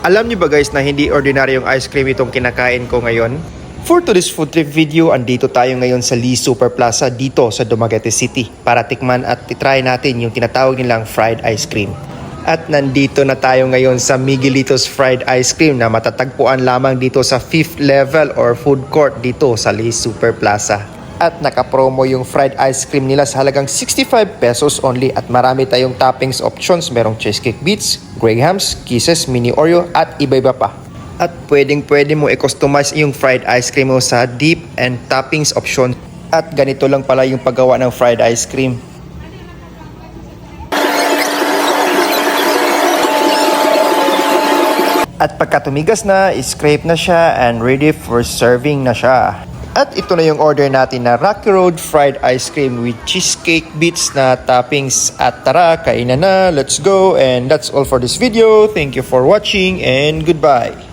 Alam niyo ba guys na hindi ordinaryong ice cream itong kinakain ko ngayon? For today's food trip video, andito tayo ngayon sa Lee Super Plaza dito sa Dumaguete City para tikman at try natin yung tinatawag nilang fried ice cream. At nandito na tayo ngayon sa Miguelito's Fried Ice Cream na matatagpuan lamang dito sa 5th level or food court dito sa Lee Super Plaza. At nakapromo yung fried ice cream nila sa halagang 65 pesos only at marami tayong toppings options. Merong cheesecake bits, Grahams, Kisses, mini Oreo at iba-iba pa. At pwede mo i-customize yung fried ice cream mo sa dip and toppings option. At ganito lang pala yung paggawa ng fried ice cream. At pagka tumigas na, scrape na siya and ready for serving na siya. At ito na yung order natin na Rocky Road Fried Ice Cream with cheesecake bits na toppings. At tara, kainan na, let's go. And that's all for this video. Thank you for watching and goodbye.